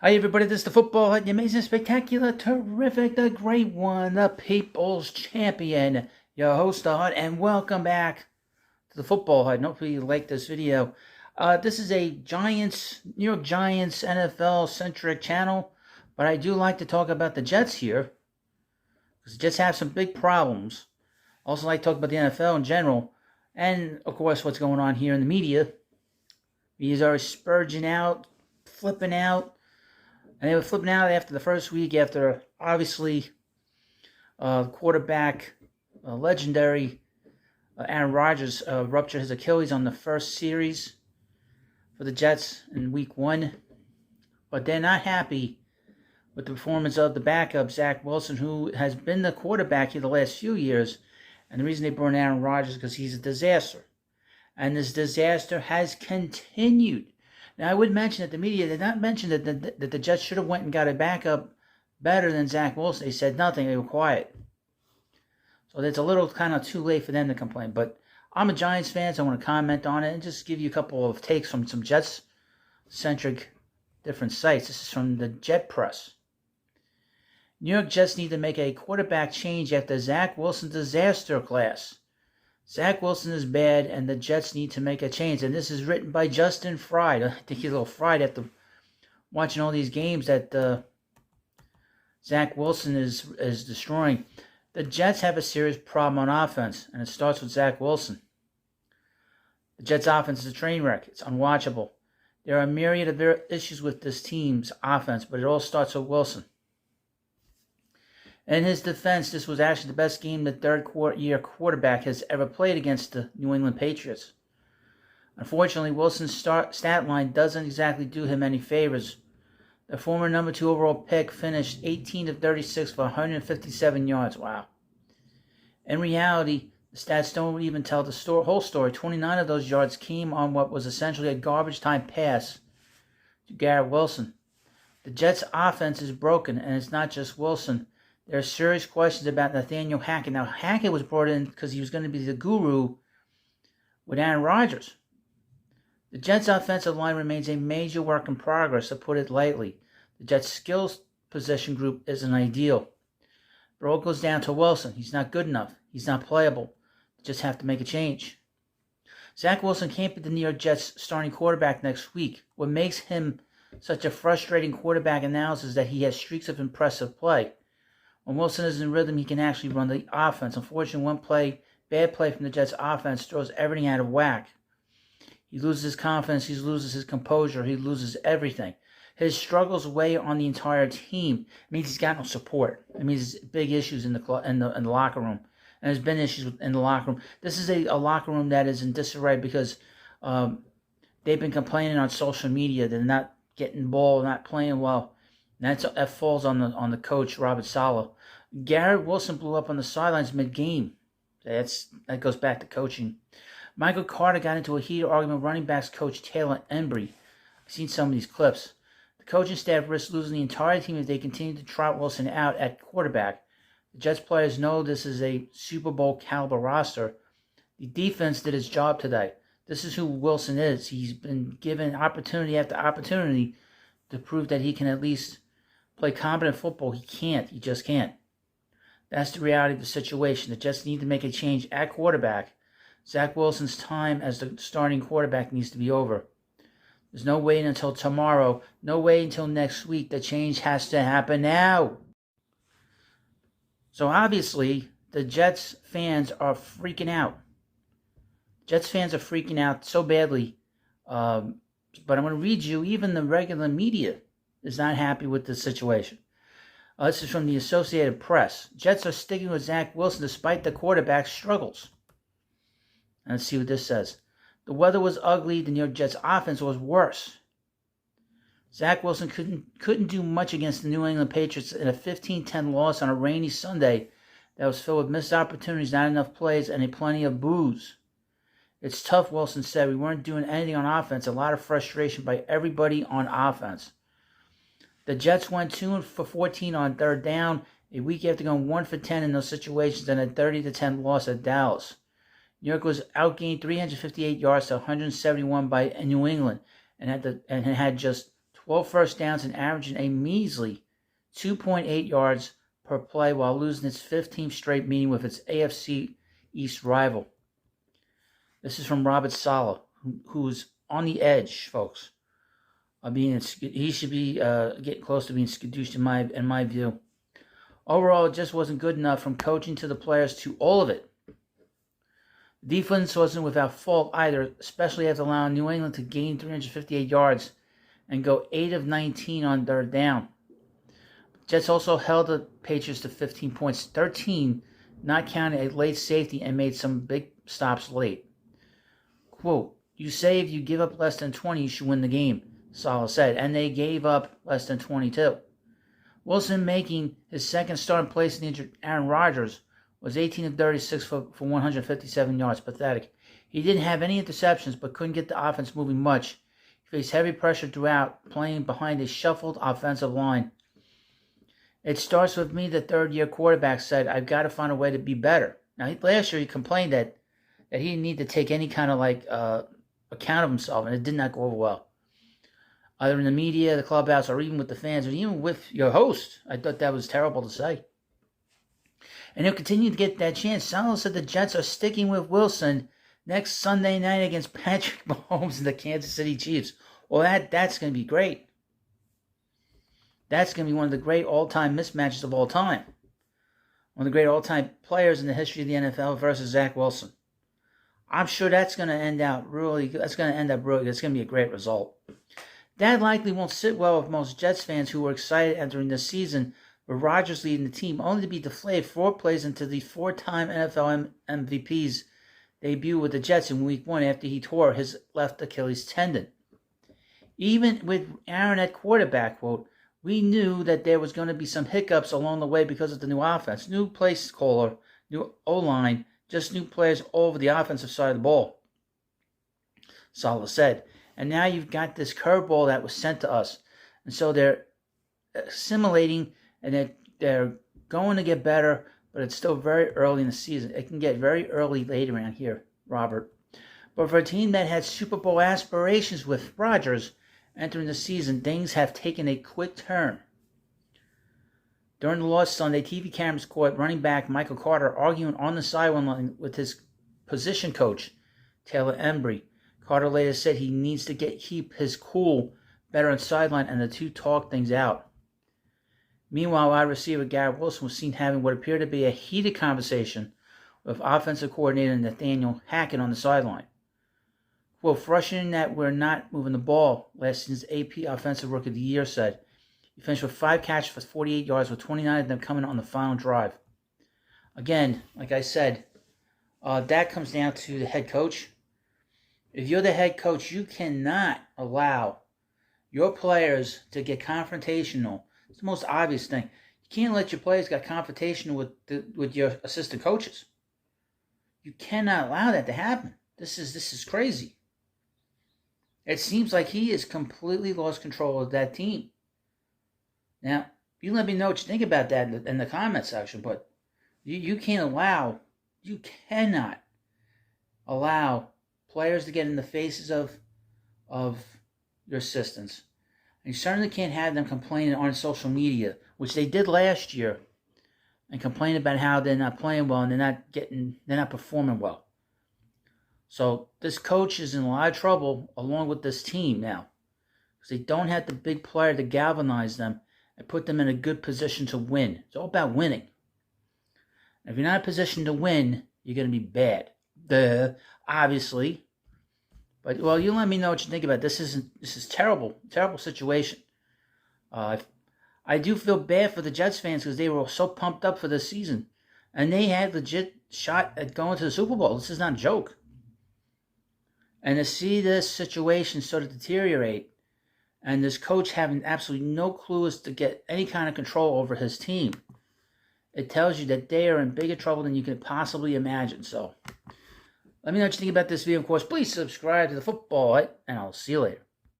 Hi everybody, this is the Football Hut, the amazing, spectacular, terrific, the great one, the People's Champion, your host, the Hut, and welcome back to the Football Hut. And hopefully you like this video. This is a New York Giants NFL-centric channel, but I do like to talk about the Jets here, because the Jets have some big problems. Also like to talk about the NFL in general, and of course what's going on here in the media. These are spurging out, flipping out, and they were flipping out after the first week, after obviously quarterback, legendary Aaron Rodgers ruptured his Achilles on the first series for the Jets in week 1. But they're not happy with the performance of the backup, Zach Wilson, who has been the quarterback here the last few years. And the reason they brought in Aaron Rodgers is because he's a disaster. And this disaster has continued. Now, I would mention that the media did not mention that the Jets should have went and got a backup better than Zach Wilson. They said nothing. They were quiet. So it's a little kind of too late for them to complain. But I'm a Giants fan, so I want to comment on it and just give you a couple of takes from some Jets-centric different sites. This is from the Jet Press. New York Jets need to make a quarterback change after Zach Wilson's disaster class. Zach Wilson is bad, and the Jets need to make a change. And this is written by Justin Fried. I think he's a little fried after watching all these games that Zach Wilson is destroying. The Jets have a serious problem on offense, and it starts with Zach Wilson. The Jets' offense is a train wreck. It's unwatchable. There are a myriad of issues with this team's offense, but it all starts with Wilson. In his defense, this was actually the best game the third-year quarterback has ever played against the New England Patriots. Unfortunately, Wilson's stat line doesn't exactly do him any favors. The former number 2 overall pick finished 18 of 36 for 157 yards. Wow. In reality, the stats don't even tell the whole story. 29 of those yards came on what was essentially a garbage-time pass to Garrett Wilson. The Jets' offense is broken, and it's not just Wilson. There are serious questions about Nathaniel Hackett. Now, Hackett was brought in because he was going to be the guru with Aaron Rodgers. The Jets' offensive line remains a major work in progress, to put it lightly. The Jets' skills position group isn't ideal. It all goes down to Wilson. He's not good enough. He's not playable. They just have to make a change. Zach Wilson can't be the New York Jets' starting quarterback next week. What makes him such a frustrating quarterback analysis is that he has streaks of impressive play. When Wilson is in rhythm, he can actually run the offense. Unfortunately, bad play from the Jets' offense throws everything out of whack. He loses his confidence, he loses his composure, he loses everything. His struggles weigh on the entire team. It means he's got no support. It means there's big issues in the locker room. And there's been issues in the locker room. This is a locker room that is in disarray because they've been complaining on social media. They're not getting the ball, not playing well. And that falls on the coach, Robert Saleh. Garrett Wilson blew up on the sidelines mid-game. That goes back to coaching. Michael Carter got into a heated argument with running backs coach Taylor Embry. I've seen some of these clips. The coaching staff risks losing the entire team if they continue to trot Wilson out at quarterback. The Jets players know this is a Super Bowl caliber roster. The defense did its job today. This is who Wilson is. He's been given opportunity after opportunity to prove that he can at least play competent football. He can't. He just can't. That's the reality of the situation. The Jets need to make a change at quarterback. Zach Wilson's time as the starting quarterback needs to be over. There's no waiting until tomorrow. No waiting until next week. The change has to happen now. So obviously, the Jets fans are freaking out. Jets fans are freaking out so badly. But I'm going to read you, even the regular media is not happy with the situation. This is from the Associated Press. Jets are sticking with Zach Wilson despite the quarterback's struggles. And let's see what this says. The weather was ugly. The New York Jets offense was worse. Zach Wilson couldn't do much against the New England Patriots in a 15-10 loss on a rainy Sunday that was filled with missed opportunities, not enough plays, and plenty of boos. It's tough, Wilson said. We weren't doing anything on offense. A lot of frustration by everybody on offense. The Jets went 2 for 14 on third down, a week after going 1 for 10 in those situations, and a 30-10 loss at Dallas. New York was outgained 358 yards to 171 by New England, and had just 12 first downs and averaging a measly 2.8 yards per play while losing its 15th straight meeting with its AFC East rival. This is from Robert Saleh, who's on the edge, folks. He should be getting close to being skadoosh in my view. Overall, it just wasn't good enough from coaching to the players to all of it. The defense wasn't without fault either, especially after allowing New England to gain 358 yards and go 8 of 19 on third down. Jets also held the Patriots to 15 points, 13, not counting a late safety, and made some big stops late. Quote, "You say if you give up less than 20, you should win the game," Saleh said, and they gave up less than 22. Wilson, making his second start in place of the injured Aaron Rodgers, was 18 of 36 for 157 yards. Pathetic. He didn't have any interceptions, but couldn't get the offense moving much. He faced heavy pressure throughout, playing behind a shuffled offensive line. "It starts with me," the third-year quarterback said. "I've got to find a way to be better." Now, last year he complained that he didn't need to take any kind of account of himself, and it did not go over well. Either in the media, the clubhouse, or even with the fans, or even with your host. I thought that was terrible to say. And he'll continue to get that chance. Saleh said the Jets are sticking with Wilson next Sunday night against Patrick Mahomes and the Kansas City Chiefs. Well, that's going to be great. That's going to be one of the great all-time mismatches of all time. One of the great all-time players in the history of the NFL versus Zach Wilson. I'm sure that's going to end up really good. It's going to be a great result. That likely won't sit well with most Jets fans who were excited entering the season with Rodgers leading the team, only to be deflated 4 plays into the 4-time NFL MVP's debut with the Jets in Week 1 after he tore his left Achilles tendon. Even with Aaron at quarterback, quote, "We knew that there was going to be some hiccups along the way because of the new offense, new play caller, new O-line, just new players all over the offensive side of the ball," Saleh said. "And now you've got this curveball that was sent to us." And so they're assimilating, and they're going to get better, but it's still very early in the season. It can get very early late around here, Robert. But for a team that had Super Bowl aspirations with Rodgers entering the season, things have taken a quick turn. During the loss Sunday, TV cameras caught running back Michael Carter arguing on the sideline with his position coach, Taylor Embry. Carter later said he needs to keep his cool better on sideline, and the two talked things out. Meanwhile, wide receiver Garrett Wilson was seen having what appeared to be a heated conversation with offensive coordinator Nathaniel Hackett on the sideline. Quote, "Frustrating that we're not moving the ball," last season's AP Offensive Rookie of the Year said. He finished with 5 catches for 48 yards, with 29 of them coming on the final drive. Again, like I said, that comes down to the head coach. If you're the head coach, you cannot allow your players to get confrontational. It's the most obvious thing. You can't let your players get confrontational with your assistant coaches. You cannot allow that to happen. This is crazy. It seems like he has completely lost control of that team. Now, you let me know what you think about that in the comment section, but you cannot allow players to get in the faces of your assistants. And you certainly can't have them complaining on social media, which they did last year, and complain about how they're not playing well and they're not performing well. So this coach is in a lot of trouble along with this team now, because they don't have the big player to galvanize them and put them in a good position to win. It's all about winning. If you're not in a position to win, you're going to be bad. Obviously. But, well, you let me know what you think about it. This is terrible situation. I do feel bad for the Jets fans because they were so pumped up for this season. And they had legit shot at going to the Super Bowl. This is not a joke. And to see this situation sort of deteriorate, and this coach having absolutely no clue as to get any kind of control over his team, it tells you that they are in bigger trouble than you can possibly imagine. So, let me know what you think about this video. Of course, please subscribe to the Football, and I'll see you later.